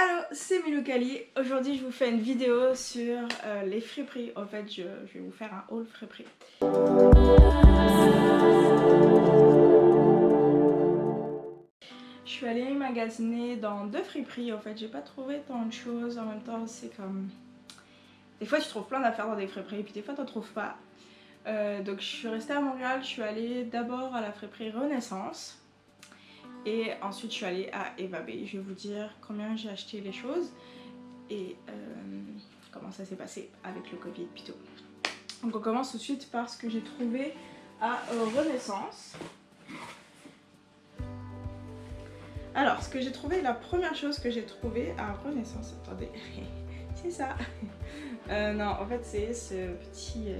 Allô, c'est Milou Kali. Aujourd'hui, je vous fais une vidéo sur les friperies. En fait, je vais vous faire un haul friperie. Je suis allée magasiner dans 2 friperies. En fait, j'ai pas trouvé tant de choses. En même temps, c'est comme... Des fois, tu trouves plein d'affaires dans des friperies, puis des fois, t'en trouves pas. Donc, je suis restée à Montréal. Je suis allée d'abord à la friperie Renaissance. Et ensuite, je suis allée à Eva Bay. Je vais vous dire combien j'ai acheté les choses. Et comment ça s'est passé avec le Covid puis tout. Donc on commence tout de suite par ce que j'ai trouvé à Renaissance. Alors ce que j'ai trouvé, la première chose que j'ai trouvé à Renaissance, attendez, c'est ça. Non en fait c'est ce petite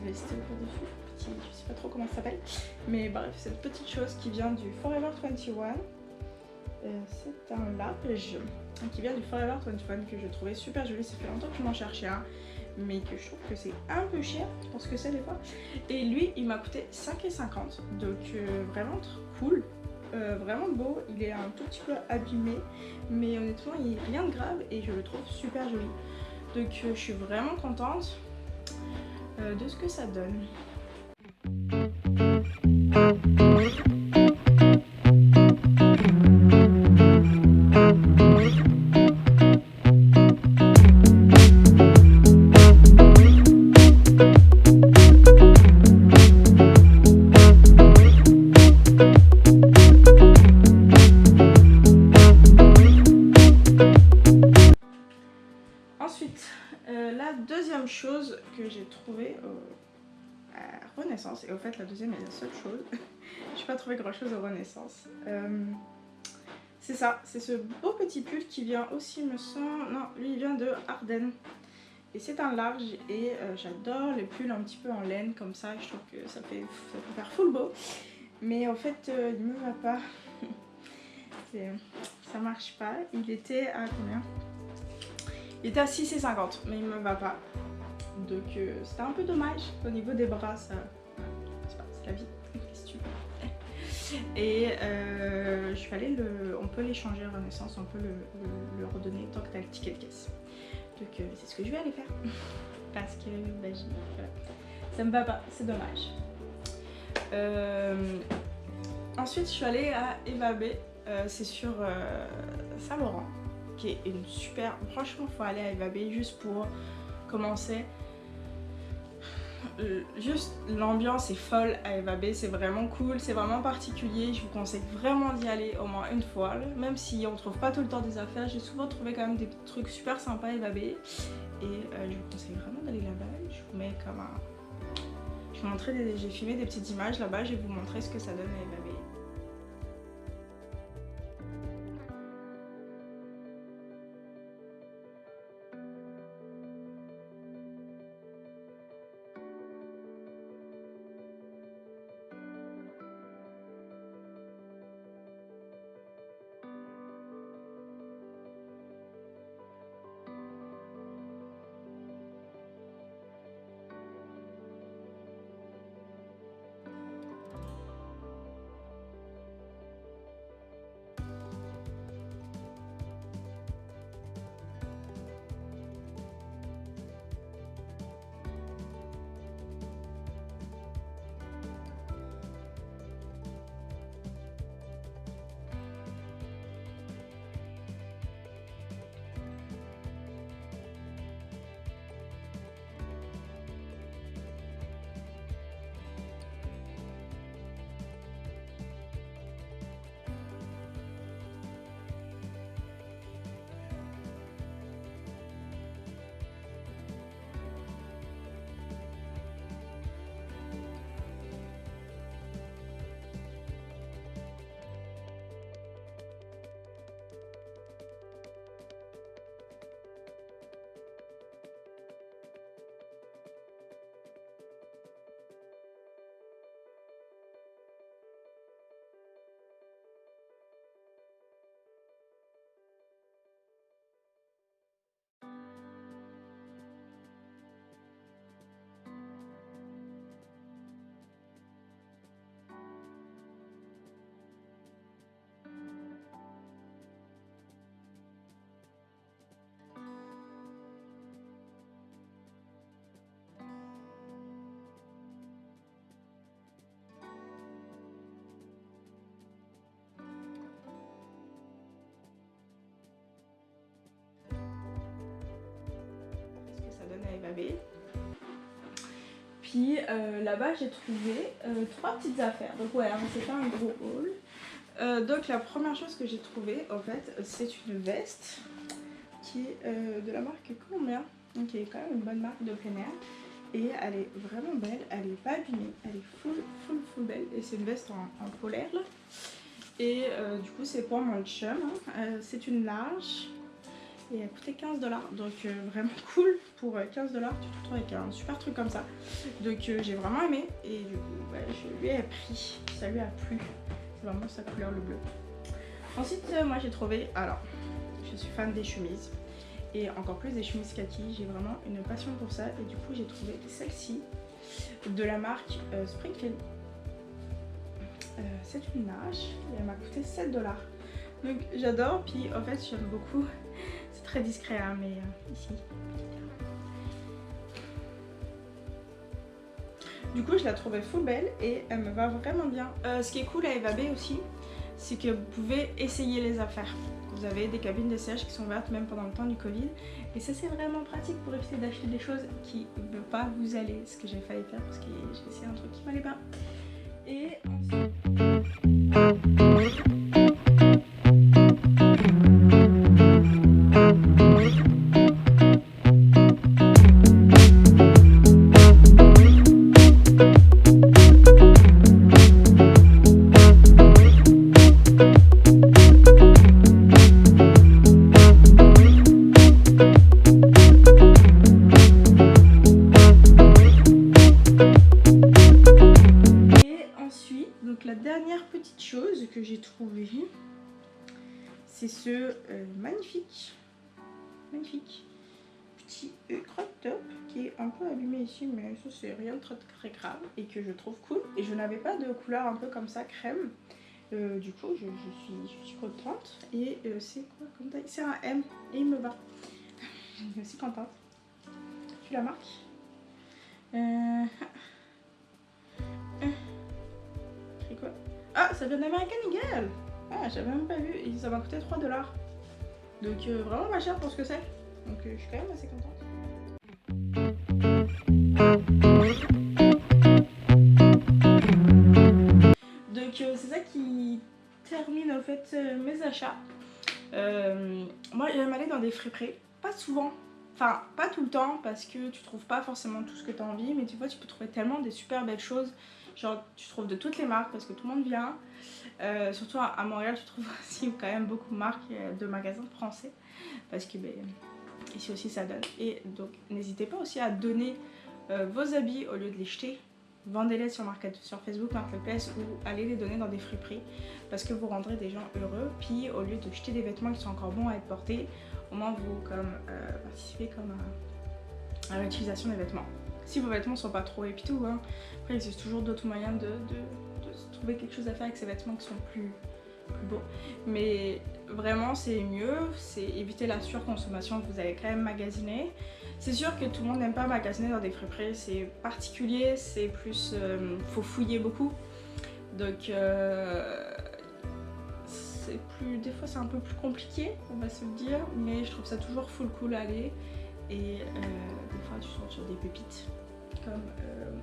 veste par-dessus, je sais pas trop comment ça s'appelle. Mais bref, cette petite chose qui vient du Forever 21. C'est un large qui vient du Forever 21 que je trouvais super joli. Ça fait longtemps que je m'en cherchais un, mais que je trouve que c'est un peu cher pour ce que c'est des fois. Et lui, il m'a coûté 5,50 €. Donc vraiment cool, vraiment beau. Il est un tout petit peu abîmé, mais honnêtement, il n'est rien de grave et je le trouve super joli. Donc je suis vraiment contente de ce que ça donne. Ensuite, la deuxième chose que j'ai trouvée à Renaissance, et au fait la deuxième est la seule chose, j'ai pas trouvé grand chose à Renaissance. C'est ça, c'est ce beau petit pull qui vient aussi me semble, non lui il vient de Ardennes. Et c'est un large et j'adore les pulls un petit peu en laine comme ça, je trouve que ça peut faire full beau. Mais en fait il me va pas, ça marche pas, il était à combien? Il était à 6,50 €, mais il me va pas. Donc c'était un peu dommage. Au niveau des bras, ça... c'est la vie. Qu'est-ce que tu veux? Et je suis allée on peut l'échanger à Renaissance, on peut le redonner tant que tu as le ticket de caisse. Donc c'est ce que je vais aller faire. Parce que bah, voilà. Ça me va pas, c'est dommage. Ensuite je suis allée à Eva Bay, c'est sur Saint-Laurent, qui est une super... Franchement faut aller à Eva Bay juste pour commencer. Juste l'ambiance est folle à Eva Bay, c'est vraiment cool, c'est vraiment particulier, je vous conseille vraiment d'y aller au moins une fois, même si on trouve pas tout le temps des affaires, j'ai souvent trouvé quand même des trucs super sympas à Eva Bay et je vous conseille vraiment d'aller là-bas. Je vous mets comme un... Je vais vous montrer, j'ai filmé des petites images là-bas, je vais vous montrer ce que ça donne à Eva Bay. laver. Puis là-bas j'ai trouvé 3 petites affaires. Donc ouais, c'est pas un gros haul. Donc la première chose que j'ai trouvé en fait, c'est une veste qui est de la marque Columbia. Donc qui est quand même une bonne marque de plein air. Et elle est vraiment belle, elle est pas abîmée, elle est full belle. Et c'est une veste en polaire là. Et du coup c'est pour mon chum, c'est une large. Et elle coûtait 15$, donc vraiment cool. Pour 15$, tu te retrouves avec un super truc comme ça. Donc j'ai vraiment aimé et du coup bah, je lui ai pris, ça lui a plu. C'est vraiment sa couleur, le bleu. Ensuite moi j'ai trouvé, alors je suis fan des chemises et encore plus des chemises kaki. J'ai vraiment une passion pour ça et du coup j'ai trouvé celle-ci de la marque Springfield. C'est une large et elle m'a coûté 7$. Donc j'adore, puis en fait j'aime beaucoup. Très discret hein, mais ici. Du coup je la trouvais full belle et elle me va vraiment bien. Ce qui est cool à Eva B aussi, c'est que vous pouvez essayer les affaires. Vous avez des cabines d'essayage qui sont ouvertes même pendant le temps du Covid. Et ça c'est vraiment pratique pour éviter d'acheter des choses qui ne veulent pas vous aller. Ce que j'ai failli faire parce que j'ai essayé un truc qui m'allait pas. Et ensuite... que j'ai trouvé, c'est ce magnifique petit crop top qui est un peu abîmé ici, mais ça c'est rien de très grave et que je trouve cool. Et je n'avais pas de couleur un peu comme ça crème, du coup je suis contente. Et c'est quoi comme taille? C'est un M et il me va. Je suis aussi contente. Tu la marques? Quoi? Ah, ça vient d'American Eagle. Ah, j'avais même pas vu et ça m'a coûté 3$. Donc vraiment pas cher pour ce que c'est. Donc je suis quand même assez contente. Donc c'est ça qui termine en fait mes achats. Moi j'aime aller dans des friperies, pas souvent. Enfin, pas tout le temps parce que tu trouves pas forcément tout ce que tu as envie, mais tu vois, tu peux trouver tellement des super belles choses. Genre, tu trouves de toutes les marques parce que tout le monde vient. Surtout à Montréal, tu trouves aussi quand même beaucoup de marques de magasins français parce que ben, ici aussi ça donne. Et donc, n'hésitez pas aussi à donner vos habits au lieu de les jeter. Vendez-les sur Facebook Marketplace ou allez les donner dans des friperies parce que vous rendrez des gens heureux. Puis, au lieu de jeter des vêtements qui sont encore bons à être portés, au moins vous participez comme à l'utilisation des vêtements. Si vos vêtements ne sont pas trop épiteux, hein. Après il existe toujours d'autres moyens de trouver quelque chose à faire avec ces vêtements qui sont plus beaux. Mais vraiment c'est mieux, c'est éviter la surconsommation. Vous allez quand même magasiner. C'est sûr que tout le monde n'aime pas magasiner dans des friperies, c'est particulier, c'est plus... faut fouiller beaucoup. Donc des fois c'est un peu plus compliqué, on va se le dire, mais je trouve ça toujours full cool à aller. Et des fois tu tombes sur des pépites comme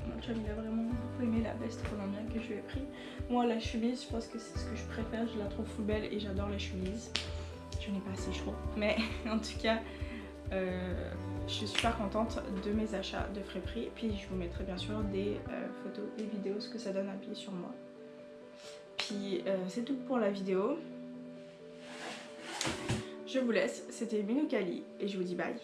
mon chum il a vraiment beaucoup aimé la veste colombienne que je lui ai pris. Moi la chemise je pense que c'est ce que je préfère, je la trouve full belle et j'adore les chemises. Je n'ai pas assez chaud mais en tout cas je suis super contente de mes achats de friperie. Puis je vous mettrai bien sûr des photos, des vidéos, ce que ça donne habillé sur moi. Puis c'est tout pour la vidéo. Je vous laisse, c'était Minoukali et je vous dis bye.